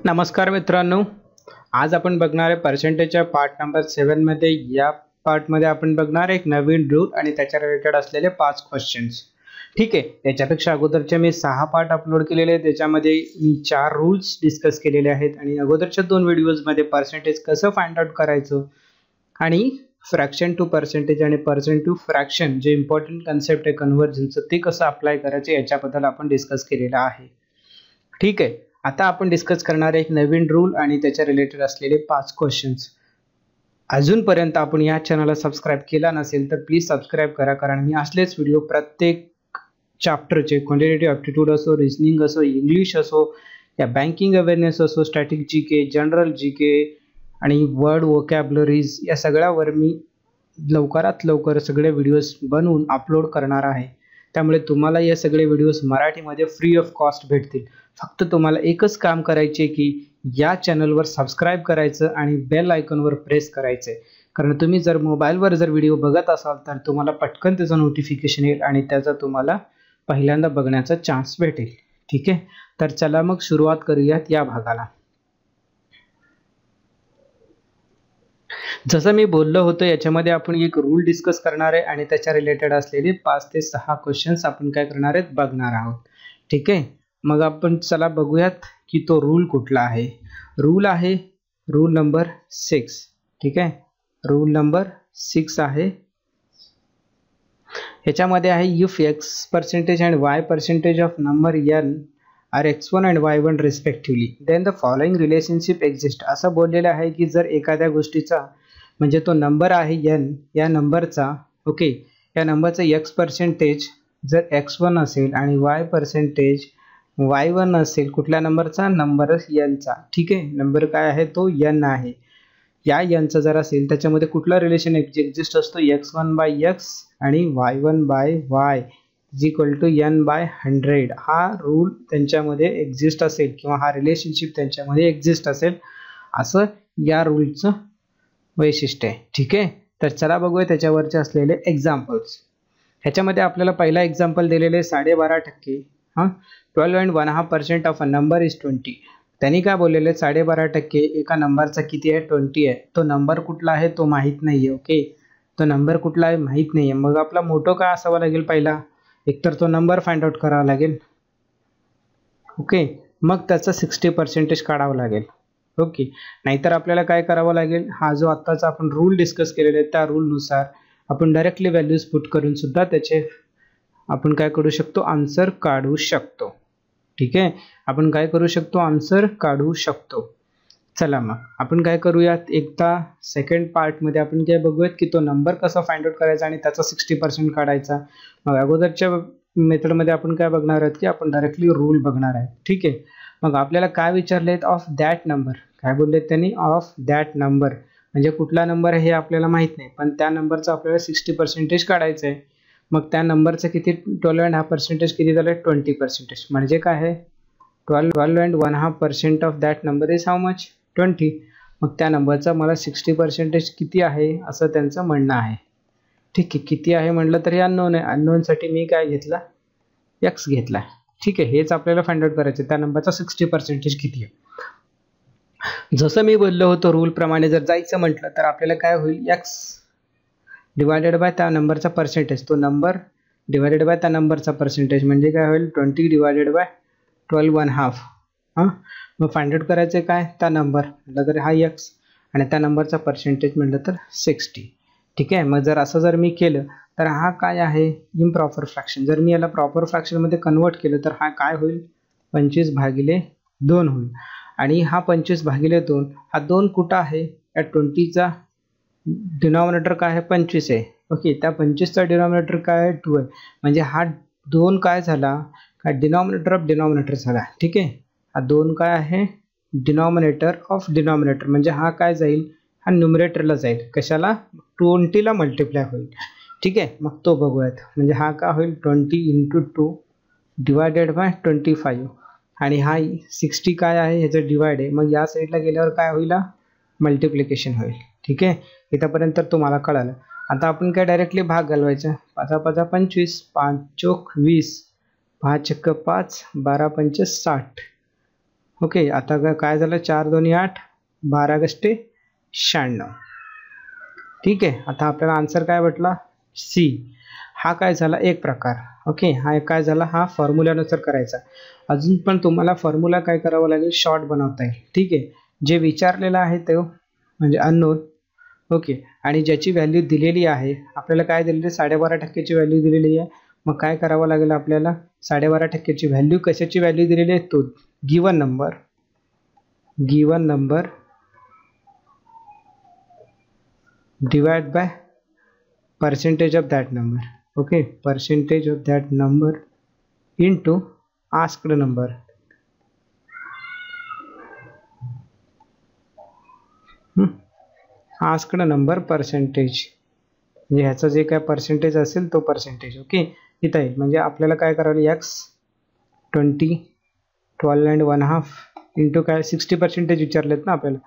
नमस्कार मित्रांनो, आज आपण बघणार आहे पर्सेंटेजच्या पार्ट नंबर 7 मध्ये. या पार्टमध्ये आपण बघणार एक नवीन रूल आणि त्याच्या रिलेटेड असलेले 5 क्वेश्चन्स. ठीक आहे, याच्यापेक्षा अगोदरचे मी 6 पार्ट अपलोड केलेले आहेत. त्याच्यामध्ये मी 4 रूल्स डिस्कस केलेले आहेत आणि अगोदरच्या 2 व्हिडिओजमध्ये पर्सेंटेज कसं फाइंड आउट करायचं आणि फ्रॅक्शन टू पर्सेंटेज आणि पर्सेंट टू फ्रॅक्शन जे इम्पॉर्टंट कन्सेप्ट आहे कन्व्हर्जनचं ते कसं अप्लाय करायचं याच्याबद्दल आपण डिस्कस केलेलं आहे. ठीक आहे, आता आपण डिस्कस करणार एक नवीन रूल आणि त्याच्या रिलेटेड असलेले 5 क्वेश्चन्स. अजूनपर्यंत आपण या चॅनलला सबस्क्राईब केला नसेल तर प्लीज सबस्क्राईब करा, कारण मी असलेच व्हिडिओ प्रत्येक चॅप्टरचे क्वांटिटेटिव्ह ॲप्टिट्यूड असो, रिजनिंग असो, इंग्लिश असो, या बँकिंग अवेअरनेस असो, स्टॅटिक जी के, जनरल जी के आणि वर्ड वोकॅब्युलरीज या सगळ्यावर मी लवकरात लवकर सगळे व्हिडिओज बनवून अपलोड करणार आहे. त्यामुळे तुम्हाला हे सगळे व्हिडिओज मराठीमध्ये फ्री ऑफ कॉस्ट भेटतील. फक्त तुम्हाला एकच काम करायचे की या चॅनलवर सबस्क्राईब करायचं आणि बेल आयकॉनवर प्रेस करायचं आहे, कारण तुम्ही जर मोबाईलवर जर व्हिडिओ बघत असाल तर तुम्हाला पटकन त्याचं नोटिफिकेशन येईल आणि त्याचा तुम्हाला पहिल्यांदा बघण्याचा चान्स भेटेल. ठीक आहे, तर चला मग सुरुवात करूयात या भागाला. जसं मी बोललो होतो याच्यामध्ये आपण एक रूल डिस्कस करणार आहे आणि त्याच्या रिलेटेड असलेले 5 ते 6 क्वेश्चन्स आपण काय करणार आहेत बघणार आहोत. ठीक आहे, मग आपण चला बघूयात की तो रूल कुठला आहे. रूल आहे रूल नंबर 6. ठीक आहे, रूल नंबर 6 आहे. याच्यामध्ये आहे if x percentage and y percentage of number n are x1 and y1 respectively then the following relationship exist. असं बोललेलं आहे की जर एखाद्या गोष्टीचा म्हणजे तो नंबर आहे n, या नंबरचा ओके, या नंबरचा x पर्सेंटेज जर x1 असेल आणि y पर्सेंटेज y1 असेल, कुठल्या नंबरचा? नंबर n चा. ठीक आहे, नंबर काय आहे तो n आहे. या n चा जर असेल त्याच्यामध्ये कुठला रिलेशन एक्झिस्ट असतो? x1 बाय x आणि y1 by y is equal to n by 100. हा रूल त्यांच्यामध्ये एक्झिस्ट असेल किंवा हा रिलेशनशिप त्यांच्यामध्ये एक्झिस्ट असेल असं या रूलचं वैशिष्ट्य आहे. ठीक आहे, तर चला बघूया त्याच्यावरचे असलेले एक्झाम्पल्स. ह्याच्यामध्ये आपल्याला पहिला एक्झाम्पल दिलेले 12.5%. 12.5% ऑफ अ नंबर इज 20. त्यांनी काय बोललेले 12.5% एका नंबरचा किती आहे? 20 आहे. तो नंबर कुठला आहे तो माहीत नाही आहे. ओके, तो नंबर कुठला आहे माहीत नाही आहे. मग आपला मोटो काय असावा लागेल? पहिला एकतर तो नंबर फाइंड आउट करावा लागेल. ओके, मग त्याचा 60% काढावं लागेल. ओके, नाहीतर आपल्याला काय करावं लागेल? हा जो आत्ताचा आपण रूल डिस्कस केलेला आहे त्या रूलनुसार आपण डायरेक्टली व्हॅल्यूज पुट करून सुद्धा त्याचे आपण काय करू शकतो? आन्सर काढू शकतो. ठीक आहे, आपण काय करू शकतो? आन्सर काढू शकतो. चला मग आपण काय करूयात, एकदा सेकंड पार्टमध्ये आपण काय बघूयात की तो नंबर कसा फाइंड आउट करायचा आणि त्याचा 60% काढायचा. मग अगोदरच्या मेथडमध्ये आपण काय बघणार आहोत की आपण डायरेक्टली रूल बघणार आहे. ठीक आहे, मग आपल्याला काय विचारलेत? Of that number. काय बोललेत त्यांनी? ऑफ दॅट नंबर म्हणजे कुठला नंबर आहे हे आपल्याला माहीत नाही, पण त्या नंबरचा आपल्याला 60% काढायचं आहे. मग त्या नंबरचं किती? 12.5% किती झालं? 20%. म्हणजे काय आहे? 12.5% of that number is how much? 20. मग त्या नंबरचा मला 60% किती आहे असं त्यांचं म्हणणं आहे. ठीक आहे, किती आहे म्हटलं तर हे अननोन आहे. अननोनसाठी मी काय घेतला? x घेतला. ठीक आहे, हेच आपल्याला फाइंड आउट करायचं, त्या नंबरचा 60% किती आहे. जसं मी बोललो होतो रूल प्रमाणे जर जायचं म्हटलं तर आपल्याला काय होईल? x डिवायडेड बाय त्या नंबरचा पर्सेंटेज, तो नंबर डिवायडेड बाय त्या नंबरचा पर्सेंटेज म्हणजे काय होईल? 20 डिवायडेड बाय 12.5. हां, मग फाइंड आउट करायचं काय? त्या नंबर म्हटलं तर हा x आणि त्या नंबरचा पर्सेंटेज म्हटलं तर 60. ठीक आहे, मग जर असं जर मी केलं तर हा काय आहे? Improper fraction. जर मी याला प्रॉपर फ्रॅक्शनमध्ये कन्वर्ट केलं तर हा काय होईल? 25/2 होईल. आणि हा 25/2 हा 2 कुठं आहे? या 20चा डिनॉमिनेटर काय आहे? 25 आहे. ओके, त्या 25चा डिनॉमिनेटर काय आहे? 2 आहे. म्हणजे हा 2 काय झाला? काय डिनॉमिनेटर ऑफ डिनॉमिनेटर झाला. ठीक आहे, हा 2 काय आहे? डिनॉमिनेटर ऑफ डिनॉमिनेटर म्हणजे हा काय जाईल? हा न्यूमरेटरला जाईल. कशाला? 20ला मल्टिप्लाय होईल. ठीक आहे, मग तो बघूयात. म्हणजे हा काय होईल? 20 × 2 डिवायडेड बाय 25 आणि हा 60 काय आहे? ह्याचं डिवाइड आहे. मग या साईडला गेल्यावर काय होईल? मल्टिप्लिकेशन होईल. ठीक आहे, इथंपर्यंत तुम्हाला कळालं. आता आपण काय डायरेक्टली भाग घालवायचा. 5 × 5 = 25, 5 × 4 = 20, 5 × 5 = 12 × 5 = 60. ओके, आता काय झालं, 4 2 8 12 गस्टे 96. ठीक आहे, आता आपल्याला आन्सर काय भेटला, सी. हा काय झाला, एक प्रकार. ओके, हा काय झाला, हा फॉर्म्युल्यानुसार करायचा. अजून पण तुम्हाला फॉर्म्युला काय करावं लागेल, शॉर्ट बनवता येईल. ठीक आहे, जे विचारलेलं आहे ते म्हणजे अननोन. ओके, आणि ज्याची व्हॅल्यू दिलेली आहे, आपल्याला काय दिलेली आहे, 12.5%ची व्हॅल्यू दिलेली आहे. मग काय करावं लागेल आपल्याला, 12.5%ची व्हॅल्यू, कशाची व्हॅल्यू दिलेली आहे, तो given number divide by percentage of that number. Okay, percentage of that number into asked number. asked number percentage म्हणजे ह्याचं जे काय पर्सेंटेज असेल तो पर्सेंटेज. ओके, इथं आहे म्हणजे आपल्याला काय करावं, x 20 12 and 1/2 इंटू काय 60% विचारलेत ना आपल्याला.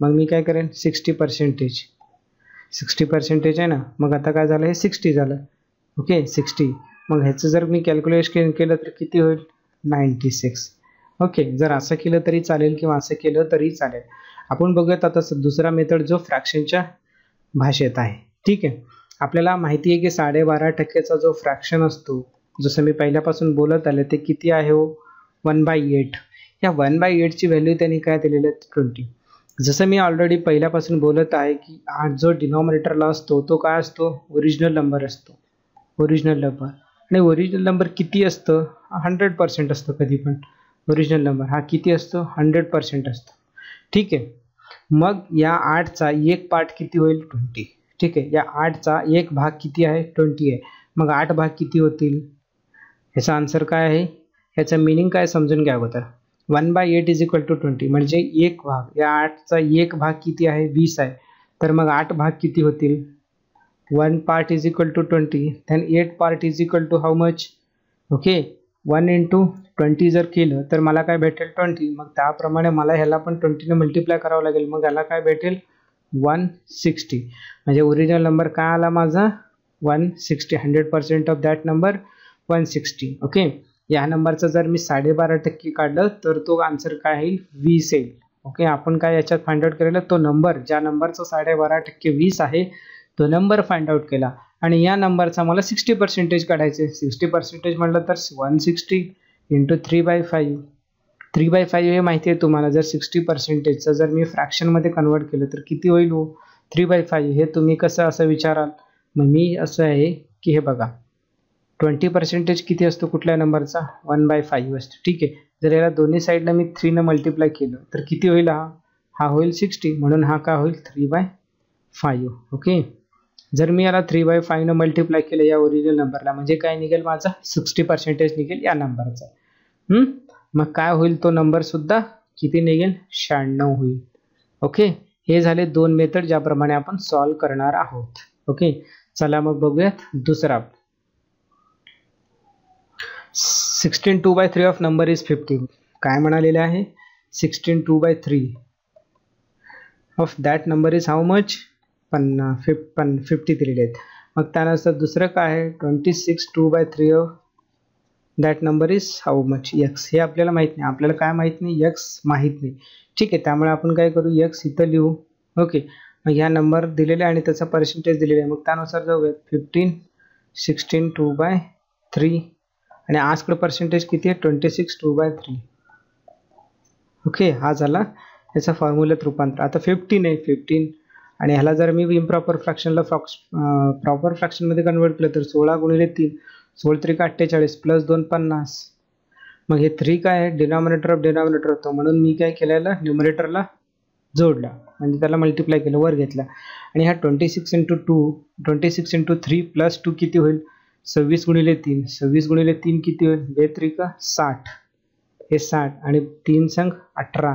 मग मी काय करेन, 60% आहे ना. मग आता काय झालं, हे 60 झालं. ओके, 60. मग ह्याचं जर मी कॅल्क्युलेशन केलं तर किती होईल, 96. ओके, जर असं केलं तरी चालेल किंवा असं केलं तरी चालेल. आपण बघूयात आता दुसरा मेथड जो फ्रॅक्शनच्या भाषेत आहे. ठीक आहे, आपल्याला माहिती आहे की 12.5%चा जो फ्रॅक्शन असतो, जसं मी पहिल्यापासून बोलत आले, ते किती आहे हो, 1/8. या 1/8ची व्हॅल्यू त्यांनी काय दिलेली आहे, 20. जसं मी ऑलरेडी पहिल्यापासून बोलत आहे की जो डिनॉमिनेटरला असतो तो काय असतो, ओरिजिनल नंबर असतो. ओरिजिनल नंबर, आणि ओरिजिनल नंबर किती असतं, 100% असतं. कधी पण ओरिजिनल नंबर हा किती असतो, 100% असतो. ठीक आहे, मग या 8चा एक पार्ट किती होईल, 20. ठीक आहे, या 8चा एक भाग किती आहे, 20 आहे. मग 8 भाग किती होतील, ह्याचा आन्सर काय आहे, ह्याचं मिनिंग काय समजून घ्या अगोदर. 1/8 इज इक्वल टू 20 म्हणजे एक भाग, या 8चा एक भाग किती आहे, 20 आहे. तर मग 8 भाग किती होतील, 1 part is equal to 20, then 8 part is equal to how much. Okay, 1 into 20 जर केलं तर मला काय भेटेल, 20. मग त्याप्रमाणे मला ह्याला पण 20ने मल्टिप्लाय करावं लागेल. मग ह्याला काय भेटेल, 160. म्हणजे ओरिजिनल नंबर काय आला माझा, 160. 100% ऑफ दॅट नंबर 160. ओके, या नंबरचं जर मी 12.5% काढलं तर तो आन्सर काय येईल, 20 येईल. ओके, आपण काय याच्यात फाइंड आउट केलेलं, तो नंबर ज्या नंबरचा 12.5% 20 आहे तो नंबर फाइंड आउट केला. आणि या नंबरचा मला 60% काढायचे. 60% म्हटलं तर 160 इंटू 3/5. 3/5 हे माहिती आहे तुम्हाला. जर 60%चं जर मी फ्रॅक्शनमध्ये कन्वर्ट केलं तर किती होईल हो, 3/5. हे तुम्ही कसं असं विचाराल, मग मी असं आहे की हे बघा, 20% किती असतो कुठल्या नंबरचा, 1/5 असतो. ठीक आहे, जर याला दोन्ही साईडला मी 3ने मल्टिप्लाय केलं तर किती होईल, हा होईल 60. म्हणून हा काय होईल, 3/5. ओके, जर मी याला 3/5 मल्टिप्लाय केलं या ओरिजिनल नंबरला, म्हणजे काय निघेल, माझा 60% निघेल या नंबरचा. मग काय होईल, तो नंबर सुद्धा किती निघेल, 96 होईल. ओके, हे झाले दोन मेथड ज्याप्रमाणे आपण सॉल्व्ह करणार आहोत. ओके, चला मग बघूयात दुसरा. 16 2/3 ऑफ नंबर इज 50. काय म्हणालेले आहे, 16 2/3 of that number is how much, 50 दिलेले आहेत. मग त्यानंतर दुसरं काय आहे, 26 2/3 of that number is how much, x. हे आपल्याला माहीत नाही. आपल्याला काय माहीत नाही, एक्स माहीत नाही. ठीक आहे, त्यामुळे आपण काय करू, एक्स इथं लिहू. ओके, मग ह्या नंबर दिलेले आणि त्याचा पर्सेंटेज दिलेला आहे. मग त्यानुसार जाऊयात, 15 16 2/3 आणि आजकडे पर्सेंटेज किती आहे, 26 2/3. ओके, हा झाला याचा फॉर्म्युल्यात रूपांतर. आता 15 आहे, 15 आणि ह्याला जर मी इम्प्रॉपर फ्रॅक्शनला प्रॉपर फ्रॅक्शनमध्ये कन्वर्ट केलं तर 16 गुणिले 3, 16 3 48 प्लस 2 50. मग हे 3 काय आहे, डिनॉमिनेटर ऑफ डिनॉमिनेटर होतं, म्हणून मी काय केलेलं, न्यूमरेटरला जोडला, म्हणजे त्याला मल्टिप्लाय केलं, वर घेतला. आणि हा 26 × 2 26 × 3 प्लस 2 किती होईल, 26 गुणिले 3, 26 गुणिले 3 किती होईल, 2 3 60. हे 60 आणि 3 संग 18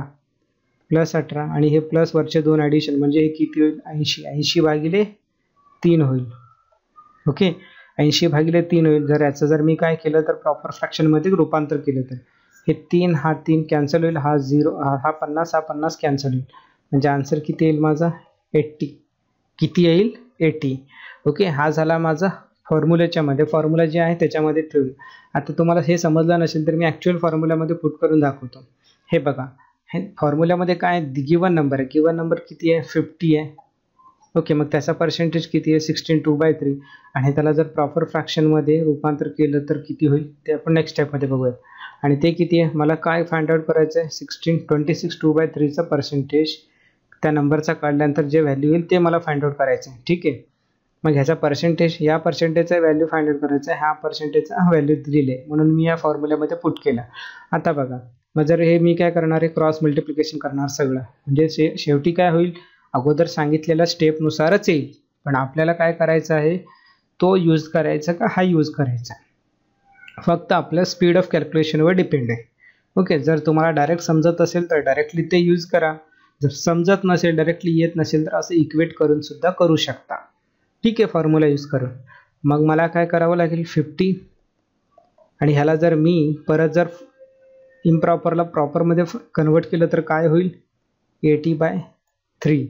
प्लस 18 आणि हे प्लस वरचे 2 ॲडिशन म्हणजे हे किती होईल, 80. 80/3 होईल. ओके, 80/3 होईल. जर याचं जर मी काय केलं तर प्रॉपर फ्रॅक्शनमध्ये रूपांतर केलं तर हे 3 हा 3 कॅन्सल होईल, हा 0 हा 50 हा 50 कॅन्सल होईल. म्हणजे आन्सर किती येईल माझा, 80. किती येईल, 80. ओके, हा झाला माझा फॉर्म्युल्याच्या मध्ये. फॉर्म्युला जे आहे त्याच्यामध्ये ठेवून आता तुम्हाला हे समजलं नसेल तर मी ॲक्च्युअल फॉर्म्युल्यामध्ये पुट करून दाखवतो. हे बघा, हे फॉर्म्युल्यामध्ये काय गिवन नंबर आहे, गिवन नंबर किती आहे 50 आहे. ओके, मग त्याचा पर्सेंटेज किती आहे 16 2/3 आणि त्याला जर प्रॉपर फ्रॅक्शनमध्ये रूपांतर केलं तर किती होईल ते आपण नेक्स्ट स्टेपमध्ये बघूयात. आणि ते किती आहे मला काय फाइंड आउट करायचं आहे 26 2/3चं पर्सेंटेज त्या नंबरचा काढल्यानंतर जे व्हॅल्यू येईल ते मला फाइंड आउट करायचं आहे. ठीक आहे, मग ह्याचा पर्सेंटेज या पर्सेंटेजचा व्हॅल्यू फाइंड आउट करायचा आहे, ह्या पर्सेंटेजचा व्हॅल्यू दिलेली आहे म्हणून मी या फॉर्म्युल्यामध्ये पुट केला. आता बघा, मग जर हे मी काय करणार आहे क्रॉस मल्टिप्लिकेशन करणार सगळं, म्हणजे शेवटी काय होईल अगोदर सांगितलेल्या स्टेपनुसारच येईल, पण आपल्याला काय करायचं आहे तो यूज करायचा का हा यूज करायचा फक्त आपल्या स्पीड ऑफ कॅल्क्युलेशनवर डिपेंड आहे. ओके, जर तुम्हाला डायरेक्ट समजत असेल तर डायरेक्टली ते यूज करा, जर समजत नसेल डायरेक्टली येत नसेल तर असं इक्वेट करून सुद्धा करू शकता. ठीक आहे, फॉर्म्युला यूज करून. मग मला काय करावं लागेल 50 आणि ह्याला जर मी परत जर इम्प्रॉपरला प्रॉपरमध्ये कन्वर्ट केलं तर काय होईल 80/3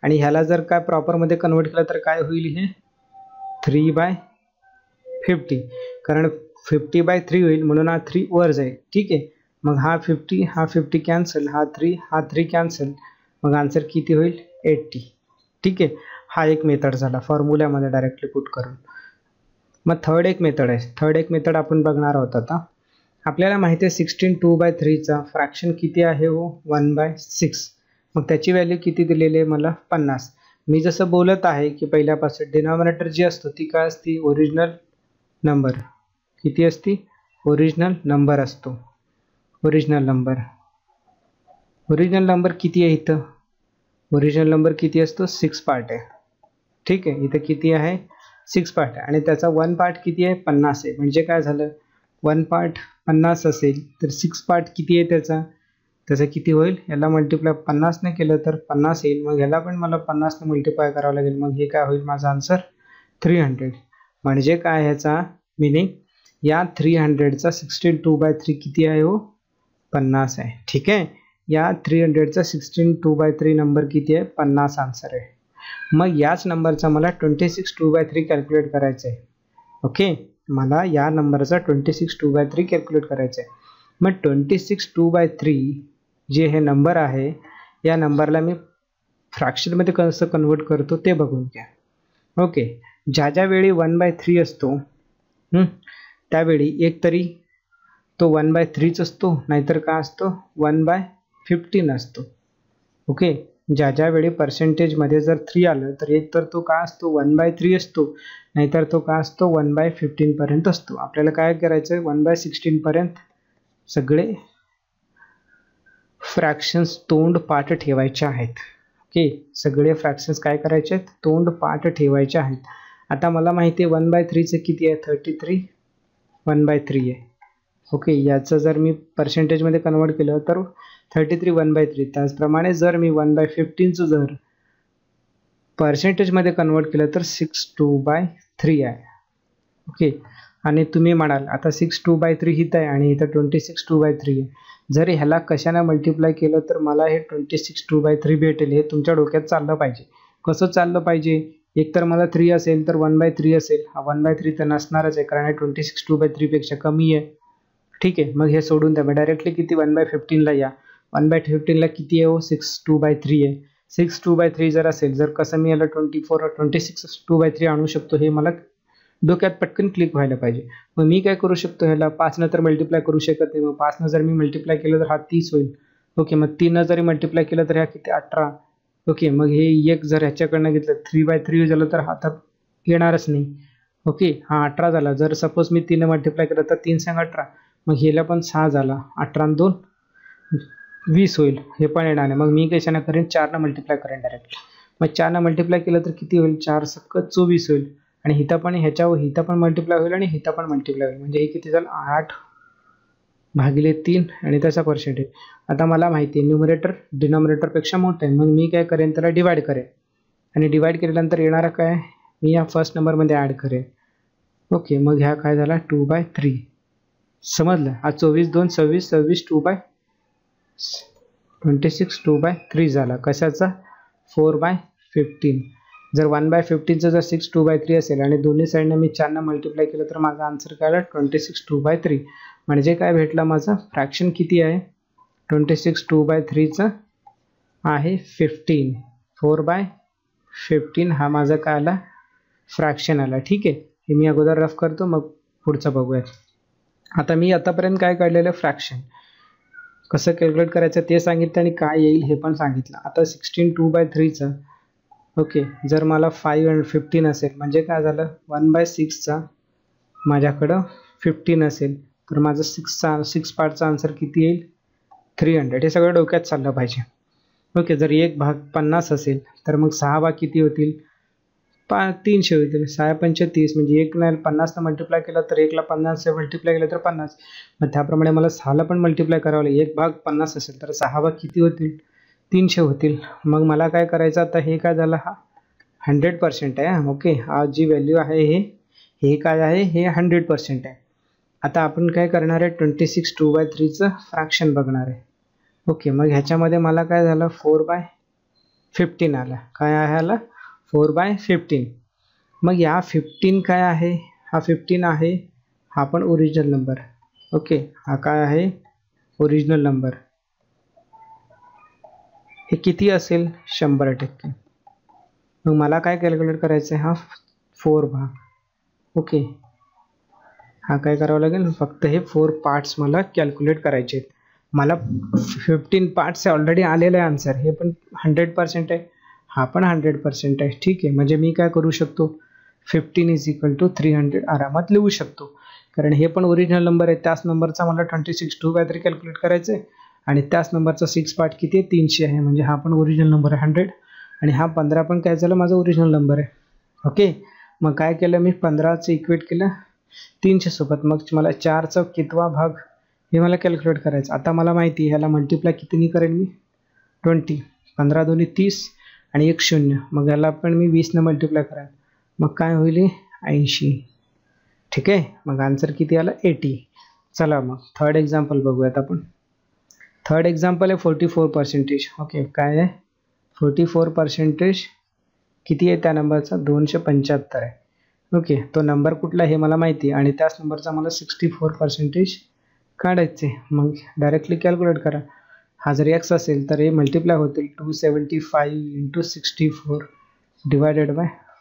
आणि ह्याला जर काय प्रॉपरमध्ये कन्वर्ट केलं तर काय होईल हे 3/50 कारण 50/3 होईल म्हणून हा 3 वर जाईल. ठीक आहे, मग हा 50 कॅन्सल, हा 3 कॅन्सल, मग आन्सर किती होईल 80. ठीक आहे, हा एक मेथड झाला फॉर्म्युल्यामध्ये डायरेक्टली पुट करून. मग थर्ड एक मेथड आपण बघणार आहोत. आता आपल्याला माहिती आहे 16 2/3चा फ्रॅक्शन किती आहे हो 1/6. मग त्याची व्हॅल्यू किती दिलेली आहे मला 50. मी जसं बोलत आहे की पहिल्यापासून डिनॉमिनेटर जी असतो ती काय असती ओरिजिनल नंबर. किती असती ओरिजिनल नंबर असतो. ओरिजिनल नंबर किती आहे इथं ओरिजिनल नंबर किती असतो 6 पार्ट आहे. ठीक आहे, इथं किती आहे 6 पार्ट आहे आणि त्याचा 1 पार्ट किती आहे 50 आहे. म्हणजे काय झालं 1 पार्ट 50 असेल तर 6 पार्ट किती आहे त्याचं किती होईल याला मल्टिप्लाय 50ने केलं तर 50 येईल. मग ह्याला पण मला 50ने मल्टिप्लाय करावं लागेल. मग हे काय होईल माझा आन्सर 300. म्हणजे काय ह्याचा मिनिंग या 300चा 16 2/3 किती आहे हो 50 आहे. ठीक आहे, या 300चा 16 2/3 नंबर किती आहे 50 आन्सर आहे. मग याच नंबरचा मला 26 2/3 कॅल्क्युलेट करायचं आहे. ओके, मला या नंबरचा 26 2/3 कॅल्क्युलेट करायचं आहे. मग 26 2/3 जे हे नंबर आहे या नंबरला मी फ्रॅक्शनमध्ये कसं कन्वर्ट करतो ते बघून घ्या. ओके, ज्या वेळी 1/3 असतो त्यावेळी एक तरी तो 1/3च असतो नाहीतर काय असतो 1/15 असतो. ओके, ज्या वेळी पर्सेंटेजमध्ये जर 3 आलं तर एक तर तो काय असतो 1/3 असतो नाहीतर तो काय असतो 1/15 पर्यंत असतो. आपल्याला काय करायचं आहे 1/16 पर्यंत सगळे फ्रॅक्शन्स तोंड पाठ ठेवायचे आहेत. ओके, सगळे फ्रॅक्शन्स काय करायचे आहेत तोंड पाठ ठेवायचे आहेत. आता मला माहिती आहे 1/3चं किती आहे 33 1/3 आहे. ओके, याचं जर मी पर्सेंटेजमध्ये कन्वर्ट केलं तर 33 1/3. त्याचप्रमाणे जर मी 1/15चं जर पर्सेंटेजमध्ये कन्वर्ट केलं तर 6 2/3 आहे. ओके, आणि तुम्ही म्हणाल आता 6 2/3 हित आहे आणि इथं 26 2/3 आहे. जर ह्याला कशाने मल्टिप्लाय केलं तर मला हे 26 2/3 भेटेल. हे तुमच्या डोक्यात चाललं पाहिजे. कसं चाललं पाहिजे, एक तर मला 3 असेल तर 1/3 असेल. हा 1/3 तर नसणारच आहे कारण हे 26 2/3 पेक्षा कमी आहे. ठीक आहे, मग हे सोडून द्या. डायरेक्टली किती 1/15ला या. 1/15ला किती आहे हो 6 2/3 आहे. 6 2/3 जर असेल जर कसं मी याला 26 2/3 आणू शकतो हे मला डोक्यात पटकन क्लिक व्हायला पाहिजे. मग मी काय करू शकतो ह्याला 5 तर मल्टिप्लाय करू शकत नाही. मग 5 जर मी मल्टिप्लाय केलं तर हा 30 होईल. ओके, मग 3 जरी मल्टिप्लाय केलं तर ह्या किती 18. ओके, मग हे एक जर ह्याच्याकडनं घेतलं 3/3 झालं तर हा तर येणारच नाही. ओके, हा 18 झाला. जर सपोज मी 3 मल्टिप्लाय केलं तर 3 सांग 18. मग ह्याला पण 6 झाला. 18 आणि 2 20 होईल. हे पण येणार नाही. मग मी कशाने करेन 4 मल्टिप्लाय करेन डायरेक्ट. मग 4 मल्टिप्लाय केलं तर किती होईल 4 सक्क 24 होईल. आणि हिथं पण हिथं पण मल्टिप्लाय होईल आणि हिथं पण मल्टिप्लाय होईल. म्हणजे हे किती झालं 8/3 आणि त्याचा पर्सेंटेज. आता मला माहिती आहे न्यूमरेटर डिनॉमिनेटरपेक्षा मोठं आहे. मग मी काय करेन त्याला डिवाइड करेन आणि डिवाइड केल्यानंतर येणारा काय मी या फर्स्ट नंबरमध्ये ॲड करेन. ओके, मग ह्या काय झाला 2/3. समजलं. हा 24 2 26 26 26 2/3 झाला. कशाचा 4/15. जर 1/15चं जर 6 2/3 असेल आणि दोन्ही साईडनं मी 4 मल्टिप्लाय केलं तर माझा आन्सर काय आला 26 2/3. म्हणजे काय भेटला माझा फ्रॅक्शन किती आहे 26 2/3 आहे 15. 4/15 हा माझा काय आला, फ्रॅक्शन आला. ठीक आहे, हे मी अगोदर रफ करतो, मग पुढचं बघूयात. आता मी आतापर्यंत काय काढलेलं, फ्रॅक्शन कसं कॅल्क्युलेट करायचं ते सांगितलं आणि काय येईल हे पण सांगितलं. आता 16 2/3 ओके, जर मला 5 आणि 15 असेल म्हणजे काय झालं, 1/6 माझ्याकडं 15 असेल तर माझं 6 पार्टचा आन्सर किती येईल, 300. हे सगळं डोक्यात चाललं पाहिजे. ओके, जर 1 भाग 50 असेल तर मग 6 भाग किती होतील, 300 होतील. 6 पंचे 30 म्हणजे 1 नाही 50 मल्टिप्लाय केलं तर 1ला 50 मल्टिप्लाय केलं तर 50. मग त्याप्रमाणे मला 6ला पण मल्टिप्लाय करावं लागेल. 1 भाग 50 असेल तर 6 भाग किती होतील, 300 होतील. मग मला काय करायचं आता, हे काय झालं, हा 100% आहे. ओके, हा जी व्हॅल्यू आहे हे काय आहे, हे 100% आहे. आता आपण काय करणार आहे, 26 2/3 फ्रॅक्शन बघणार आहे. ओके, मग ह्याच्यामध्ये मला काय झालं, 4/15 आला. काय आहे आला, 4/15. मग या 15 काय आहे, हा 15 आहे, हा पण ओरिजिनल नंबर. ओके, हा काय आहे, ओरिजिनल नंबर. हे किती असेल, 100%. मग मला काय कॅल्क्युलेट करायचं आहे, हा 4 भाग. ओके, हा काय करावं लागेल, फक्त हे 4 पार्ट्स मला कॅल्क्युलेट करायचे आहेत. मला 15 पार्ट्स ऑलरेडी आलेलं आहे आन्सर. हे पण 100% आहे, हा पण 100% आहे. ठीक आहे, म्हणजे मी काय करू शकतो, 15 = 300 आरामात लिहू शकतो. कारण हे पण ओरिजिनल नंबर आहे. त्याच नंबरचा मला 26 2/3 कॅल्क्युलेट करायचं आहे आणि त्याच नंबरचा 6 पार्ट किती आहे, 300 आहे. म्हणजे हा पण ओरिजिनल नंबर आहे 100. आणि हा 15 पण काय झालं, माझा ओरिजिनल नंबर आहे. ओके, मग काय केलं मी, 15चं इक्वेट केलं 300 सोबत. मग मला 4चा कितवा भाग हे मला कॅल्क्युलेट करायचं. आता मला माहिती आहे ह्याला मल्टिप्लाय कितीनी करेन मी, 20. 15 2 30 आणि 1 0. मग ह्याला पण मी 20 ने मल्टिप्लाय कराल. मग काय होईल, 80. ठीक आहे, मग आन्सर किती आला, 80. चला मग थर्ड एक्झाम्पल बघूयात आपण. थर्ड एक्झाम्पल आहे 44%. ओके, काय आहे, 44% किती आहे त्या नंबरचा, 275 आहे. ओके, तो नंबर कुठला हे मला माहिती आहे आणि त्याच नंबरचा मला 64% काढायचे. मग डायरेक्टली कॅल्क्युलेट करा. हा जर x असेल तर हे मल्टिप्लाय होतील 275 × 64 /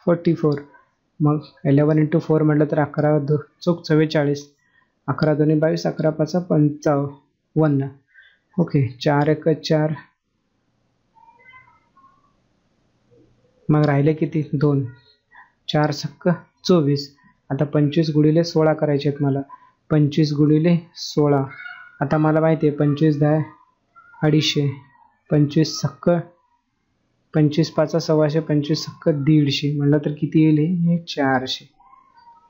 44. मग 11 × 4 म्हटलं तर 11 2 44. 11 2 22, 11 5 55. ओके, 4 1 4. मग राहिले किती, 2. 4 6 24. आता 25 × 16 करायचे आहेत मला. 25 × 16. आता मला माहिती आहे 25 10 250. 25 6 25 5 सव्वाशे. 25 6 150. म्हटलं तर किती येईल, हे 400.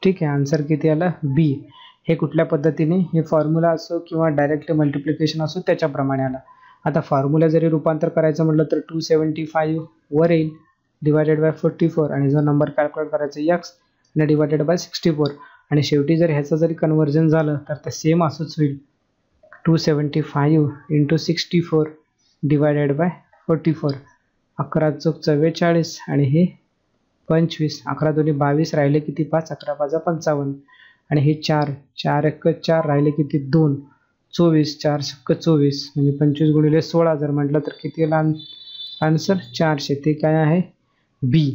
ठीक आहे, आन्सर किती आला, बी. हे कुठल्या पद्धतीने, हे फॉर्म्युला असो किंवा डायरेक्ट मल्टिप्लिकेशन असो त्याच्याप्रमाणे आला. आता फॉर्म्युला जरी रूपांतर करायचं म्हटलं तर 275 वर येईल / 44 आणि जो नंबर कॅल्क्युलेट करायचा x आणि / 64. आणि शेवटी जर ह्याचं जरी कन्व्हर्जन झालं तर ते सेम असंच होईल, 275 × 64 / 44. 11 चौक 44 आणि हे 25. 11 2 22 राहिले किती, 5. 11 5 55 आणि हे 4. 4 1 4 राहिले किती, 2. 24. 4 6 24 म्हणजे 25 × 16 जर म्हटलं तर किती येईल आन्सर, 400. ते काय आहे, बी.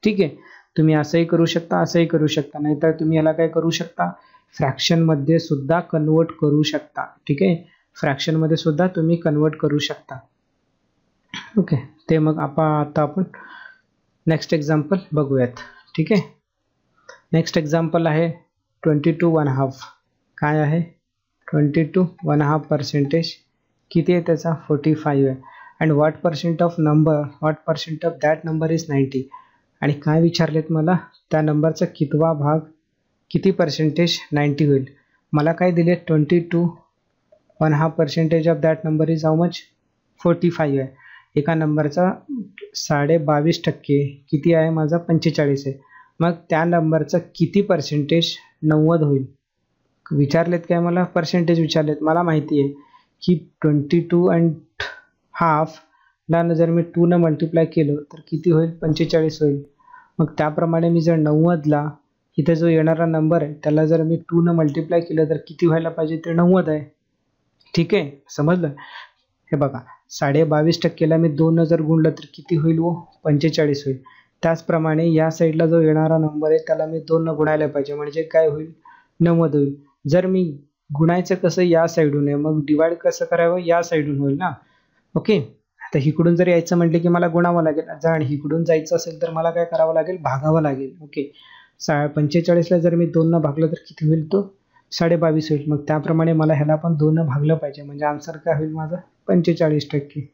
ठीक आहे, तुम्ही असंही करू शकता, असंही करू शकता, नाहीतर तुम्ही याला काय करू शकता, फ्रॅक्शनमध्ये सुद्धा कन्वर्ट करू शकता. ठीक आहे, फ्रॅक्शनमध्ये सुद्धा तुम्ही कन्वर्ट करू शकता. ओके, ते मग आता आपण नेक्स्ट एक्झाम्पल बघूयात. ठीक आहे, नेक्स्ट एक्झाम्पल आहे 22 1/2. काय आहे, 22 1/2%. किती आहे त्याचा, 45 आहे. And what percent of that number is 90. आणि काय विचारलेत मला, त्या नंबरचा कितवा भाग, किती पर्सेंटेज 90 होईल. मला काय दिले, 22 1/2% of that number is how much, 45 आहे. एका नंबरचा 22.5% किती आहे, माझा 45 आहे. मग त्या नंबरचा किती पर्सेंटेज 90 होईल विचारलेत. काय मला पर्सेंटेज विचारलेत. मला माहिती आहे की 22 1/2 ला जर मी 2 ने मल्टिप्लाय केलं तर किती होईल, 45 होईल. मग त्याप्रमाणे मी जर 90ला इथे जो येणारा नंबर आहे त्याला जर मी 2 ने मल्टिप्लाय केलं तर किती व्हायला पाहिजे, ते 90 आहे. ठीक आहे, समजलं. हे बघा 22.5%ला मी 2 जर गुणलं तर किती होईल व 45 होईल. त्याचप्रमाणे या साईडला जो येणारा नंबर आहे त्याला मी 2 न गुणायला पाहिजे, म्हणजे काय होईल 90 होईल. जर मी गुणायचं कसं या साईडून आहे, मग डिवाइड कसं करावं या साईडून होईल ना. ओके, आता इकडून जर यायचं म्हटलं की मला गुणावं लागेल, आणि इकडून जायचं असेल तर मला काय करावं लागेल, भागावं लागेल. ओके, 45ला जर मी 2 न भागलं तर किती होईल, तो 22.5 होईल. मग त्याप्रमाणे मला ह्याला पण 2 न भागलं पाहिजे, म्हणजे आन्सर काय होईल माझा 45%.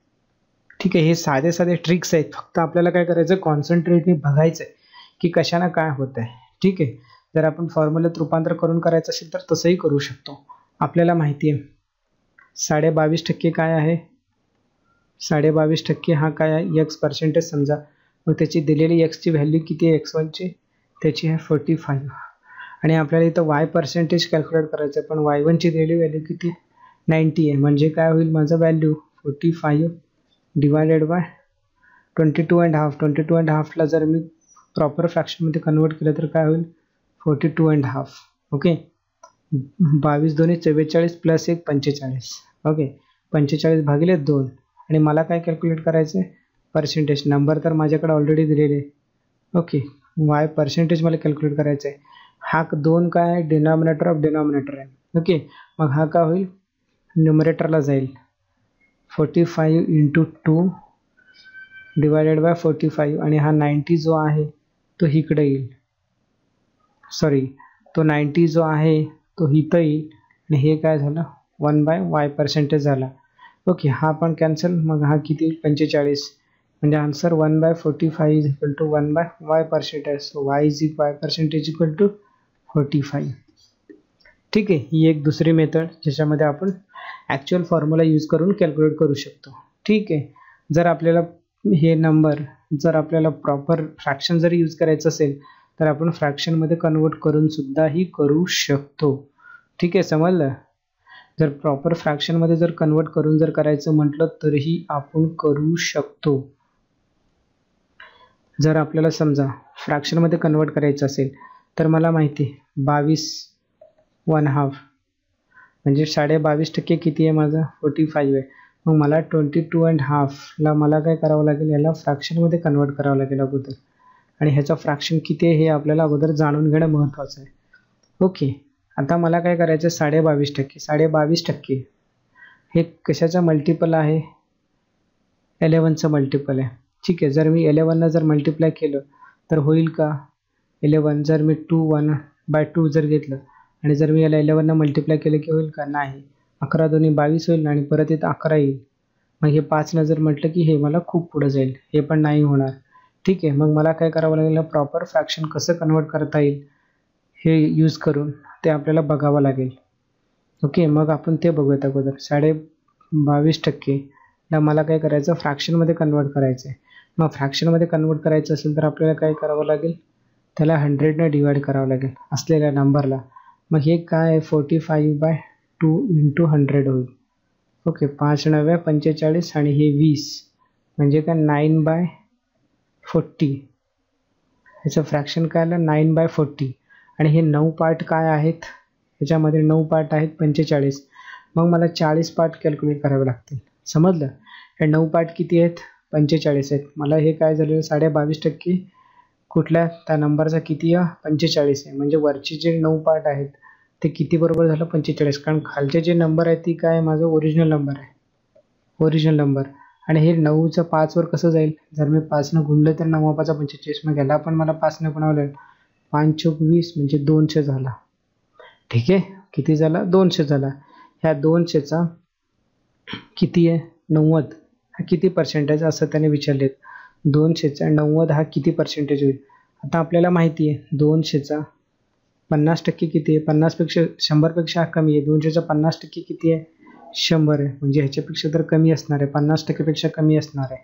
ठीक आहे, हे साधे साधे ट्रिक्स आहेत, फक्त आपल्याला काय करायचं कॉन्सन्ट्रेटली बघायचं आहे की कशानं काय होत आहे. ठीक आहे, जर आपण फॉर्म्युल्यात रूपांतर करून करायचं असेल तर तसंही करू शकतो. आपल्याला माहिती आहे 22.5% काय आहे, 22% हा काय आहे, एक्स पर्सेंटेज समजा. मग त्याची दिलेली एक्सची व्हॅल्यू किती आहे, x1ची त्याची आहे 45, आणि आपल्याला इथं वाय पर्सेंटेज कॅल्क्युलेट करायचं आहे, पण y1ची दिलेली व्हॅल्यू किती 90 आहे. म्हणजे काय होईल माझं व्हॅल्यू 45 डिवायडेड बाय 22.5. 22.5ला जर मी प्रॉपर फ्रॅक्शनमध्ये कन्वर्ट केलं तर काय होईल 42.5. Okay, 22 2 44 plus 1 45. ओके, 45 भागिले 2, आणि मला काय कॅल्क्युलेट करायचं आहे पर्सेंटेज. नंबर तर माझ्याकडे ऑलरेडी दिलेले आहे. ओके, वाय पर्सेंटेज मला कॅल्क्युलेट करायचं आहे. हा 2 काय आहे, डिनॉमिनेटर ऑफ डिनॉमिनेटर आहे. ओके, मग हा काय होईल न्युमरेटरला जाईल 45 × 2 डिवायडेड बाय 45, आणि हा 90 जो आहे तो इकडे येईल, सॉरी तो 90 जो आहे तो इथं येईल, आणि हे काय झालं 1/y पर्सेंटेज झाला. ओके, हा पण कॅन्सल, मग हा किती येईल 45, म्हणजे answer 1/45 is equal to 1/y percentage. So y is y percentage equal to 45. ठीक आहे, ही एक दुसरी मेथड ज्याच्यामध्ये आपण ॲक्च्युअल फॉर्म्युला यूज करून कॅल्क्युलेट करू शकतो. ठीक आहे, जर आपल्याला हे नंबर जर आपल्याला प्रॉपर फ्रॅक्शन जर यूज करायचं असेल तर आपण फ्रॅक्शनमध्ये कन्वर्ट करून सुद्धाही करू शकतो. ठीक आहे, समजलं. जर प्रॉपर फ्रॅक्शनमध्ये जर कन्वर्ट करून जर करायचं म्हटलं तरीही आपण करू शकतो. जर आपल्याला समजा फ्रॅक्शनमध्ये कन्वर्ट करायचं असेल तर मला माहिती आहे 22.5 म्हणजे 22.5% किती आहे माझं 45 आहे. मग मला 22.5ला मला काय करावं लागेल, याला फ्रॅक्शनमध्ये कन्वर्ट करावं लागेल अगोदर, आणि ह्याचं फ्रॅक्शन किती आहे हे आपल्याला अगोदर जाणून घेणं महत्त्वाचं आहे. ओके, आता मला काय करायचं 22%. 22% हे कशाचं मल्टिपल आहे, 11चं मल्टिपल आहे. ठीक आहे, जर मी 11ला जर मल्टिप्लाय केलं तर होईल का 11, जर मी 1/2 जर घेतलं आणि जर मी याला 11नं मल्टिप्लाय केलं की होईल का, नाही. 11 2 22 होईल आणि परत इथं 11 येईल. मग हे 5नं जर म्हटलं की हे मला खूप पुढं जाईल, हे पण नाही होणार. ठीक आहे, मग मला काय करावं लागेल, प्रॉपर फ्रॅक्शन कसं कन्वर्ट करता येईल हे यूज करून ते आपल्याला बघावं लागेल. ओके, मग आपण ते बघूयात अगोदर. 22%ला मला काय करायचं फ्रॅक्शनमध्ये कन्वर्ट करायचं आहे. मग फ्रॅक्शनमध्ये कन्वर्ट करायचं असेल तर आपल्याला काय करावं लागेल, त्याला 100ने डिवाइड करावं लागेल असलेल्या नंबरला. मग हे काय आहे 45/2 × 100 होईल. ओके, 5 9 45 आणि हे 20 म्हणजे काय 9/40. ह्याचं फ्रॅक्शन काय आलं 9/40, आणि हे 9 पार्ट काय आहेत, ह्याच्यामध्ये 9 पार्ट आहेत 45. मग मला 40 पार्ट कॅल्क्युलेट करावे लागतील. समजलं, हे 9 पार्ट किती आहेत 45 आहेत. मला हे काय झालेलं 22% कुठल्या त्या नंबरचा किती आहे 45 आहे, म्हणजे वरचे जे 9 पार्ट आहेत ते किती बरोबर झालं 45, कारण खालचे जे नंबर आहे ती काय माझं ओरिजिनल नंबर आहे, ओरिजिनल नंबर. आणि हे 9चं 5वर कसं जाईल, जर मी 5नं गुणलं तर 9 5 45, मग याला पण मला 5नं गुणावं लागेल. 5 चौक 20 म्हणजे 200 झाला. ठीक आहे, किती झाला 200 झाला. ह्या 200चा किती आहे 90, हा किती पर्सेंटेज असं त्याने विचारलेत. 200चा 90 हा किती पर्सेंटेज होईल. आता आपल्याला माहिती आहे 200चा 50% किती आहे, 50पेक्षा 100पेक्षा कमी आहे. 200चा 50% किती आहे 100 आहे, म्हणजे ह्याच्यापेक्षा तर कमी असणार आहे, 50%पेक्षा कमी असणार आहे.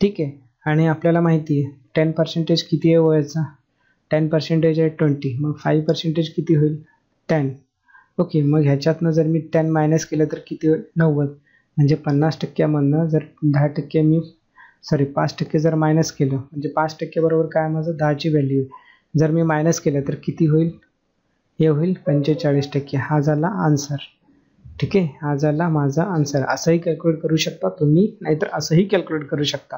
ठीक आहे, आणि आपल्याला माहिती आहे 10% किती आहे वयाचा, 10% आहे 20, मग 5% किती होईल 10. ओके, मग ह्याच्यातनं जर मी 10 मायनस केलं तर किती होईल 90, म्हणजे 50%मधनं जर 10% मी 5% जर मायनस केलं म्हणजे 5% बरोबर काय माझं 10ची व्हॅल्यू. जर मी मायनस केलं तर किती होईल, हे होईल 45%. हा झाला आन्सर. ठीक आहे, हा झाला माझा आन्सर. असंही कॅल्क्युलेट करू शकता तुम्ही, नाहीतर असंही कॅल्क्युलेट करू शकता,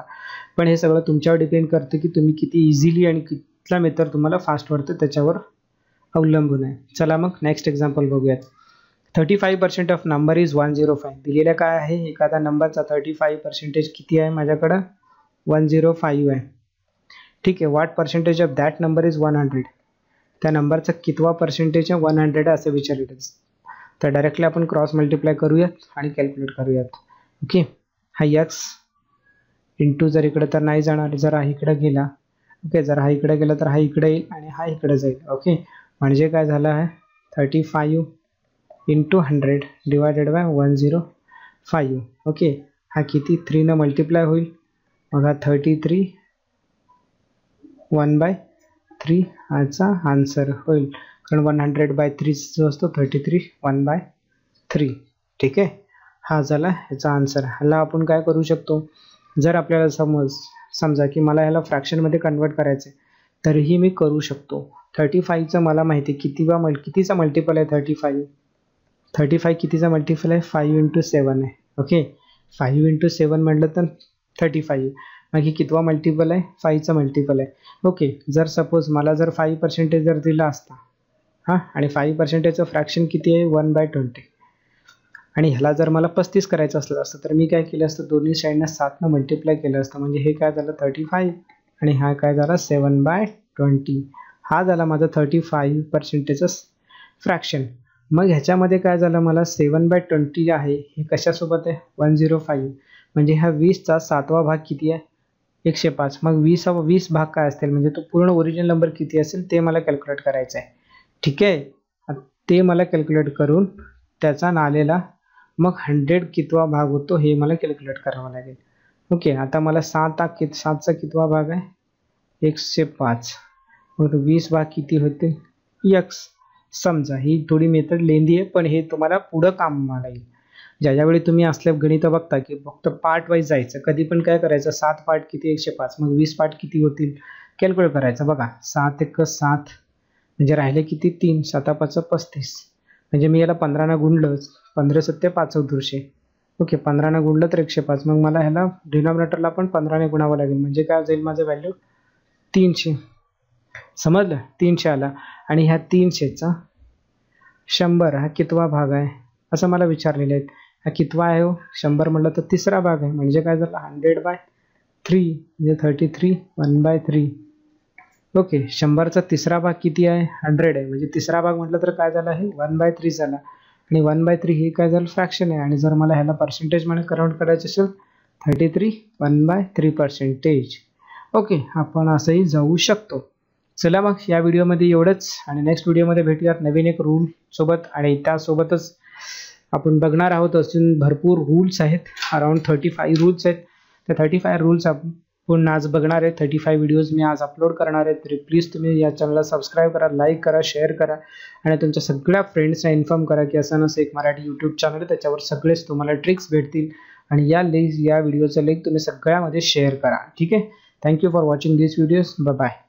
पण हे सगळं तुमच्यावर डिपेंड करतं की तुम्ही किती इझिली आणि कितला मेथड तुम्हाला फास्ट वाटतं त्याच्यावर अवलंबून आहे. चला मग नेक्स्ट एक्झाम्पल बघूयात. 35% ऑफ नंबर इज 105. दिलेलं काय आहे, एखादा नंबरचा 35% किती आहे माझ्याकडं 105 आहे. ठीक आहे, what percentage of that number is 100. त्या नंबरचा कितवा पर्सेंटेज आहे 100 असं विचारलं. तर डायरेक्टली आपण क्रॉस मल्टिप्लाय करूयात आणि कॅल्क्युलेट करूयात. ओके, हा x इंटू जर इकडे तर नाही जाणार, जर हा इकडे गेला, ओके, जर हा इकडे गेला तर हा इकडे येईल आणि हा इकडे जाईल. ओके, म्हणजे काय झालं आहे 35 इंटू 100 डिवायडेड बाय 105. ओके, हा किती 3 न मल्टिप्लाय होईल, मग हा 33 1/3 हाचा आन्सर होईल, कारण 100/3 जो असतो 33 1/3. ठीक आहे, हा झाला ह्याचा आन्सर. ह्याला आपण काय करू शकतो, जर आपल्याला समजा की मला ह्याला फ्रॅक्शनमध्ये कन्वर्ट करायचं आहे तरीही मी करू शकतो. 35चं मला माहिती आहे कितीचा मल्टिपल आहे 35 कितीचा मल्टिपल आहे 5 इंटू 7 आहे. ओके, 5 इंटू 7 म्हटलं तर 35, मग ही कितवा मल्टिपल आहे 5चा मल्टिपल आहे. ओके, जर सपोज मला जर 5% जर दिला असता हां, आणि 5%चं फ्रॅक्शन किती आहे 1/20, आणि ह्याला जर मला 35 करायचं असलं असतं तर मी काय केलं असतं, दोन्ही साईडनं 7 मल्टिप्लाय केलं असतं, म्हणजे हे काय झालं 35 आणि हा काय झाला 7/20. हा झाला माझा 35%चं फ्रॅक्शन. मग ह्याच्यामध्ये काय झालं, मला 7/20 आहे हे कशासोबत आहे 105, म्हणजे हा 20चा 7वा भाग किती आहे 105. मग 20 भाग काय असतील, म्हणजे तो पूर्ण ओरिजिनल नंबर किती असेल ते मला कॅल्क्युलेट करायचं आहे. ठीक आहे, ते मला कॅल्क्युलेट करून त्याचा आलेला मग 100 कितवा भाग होतो हे मला कॅल्क्युलेट करावं लागेल. ओके, आता मला 7चा कितवा भाग आहे 105, मग 20 भाग किती होते x. समजा ही थोडी मेथड लेंदी आहे, पण हे तुम्हाला पुढं कामाला येईल. ज्यावेळी तुम्ही असल्या गणित बघता की फक्त पार्ट वाईज जायचं, कधी पण काय करायचं 7 पार्ट किती 105, मग 20 पार्ट किती होतील कॅल्क्युलेट करायचं. बघा 7 × 7 म्हणजे राहिले किती 3, 7 × 5 = 35, म्हणजे मी याला 15 ने गुणलं 15 × 7 = 5/200. ओके, 15 ने गुणलं तर 105, मग मला ह्याला डिनॉमिनेटरला पण 15 ने गुणावं लागेल, म्हणजे काय जाईल माझं व्हॅल्यू 300. समजलं, 300 आला. आणि ह्या 300चा 100 हा कितवा भाग आहे असं मला विचारलेलं आहे. हा कितवा आहे 100 म्हटलं तर तिसरा भाग आहे, म्हणजे काय झालं 100/3 म्हणजे 33 1/3. ओके, 100चा तिसरा भाग किती आहे 100 आहे, म्हणजे तिसरा भाग म्हटलं तर काय झालं आहे 1/3 झाला, आणि 1/3 हे काय झालं फ्रॅक्शन आहे, आणि जर मला ह्याला पर्सेंटेजमध्ये कन्वर्ट करायचं असेल 33 1/3%. ओके, आपण असंही जाऊ शकतो. चला मग या व्हिडिओमध्ये एवढंच, आणि नेक्स्ट व्हिडिओमध्ये भेटूयात नवीन एक रूल सोबत, आणि त्यासोबतच आपण बघणार आहोत अजून भरपूर रूल्स आहेत, अराउंड 35 रूल्स आहेत. त्या 35 रूल्स आपण आज बघणार आहे. 35 व्हिडिओज मी आज अपलोड करणार आहे, तरी प्लीज तुम्ही या चॅनलला सबस्क्राईब करा, लाईक करा, शेअर करा, आणि तुमच्या सगळ्या फ्रेंड्सना इन्फॉर्म करा की असं नसं एक मराठी यूट्यूब चॅनल आहे, त्याच्यावर सगळेच तुम्हाला ट्रिक्स भेटतील, आणि या व्हिडिओचं लिंक तुम्ही सगळ्यामध्ये शेअर करा. ठीक आहे, thank you for watching this videos. Bye bye.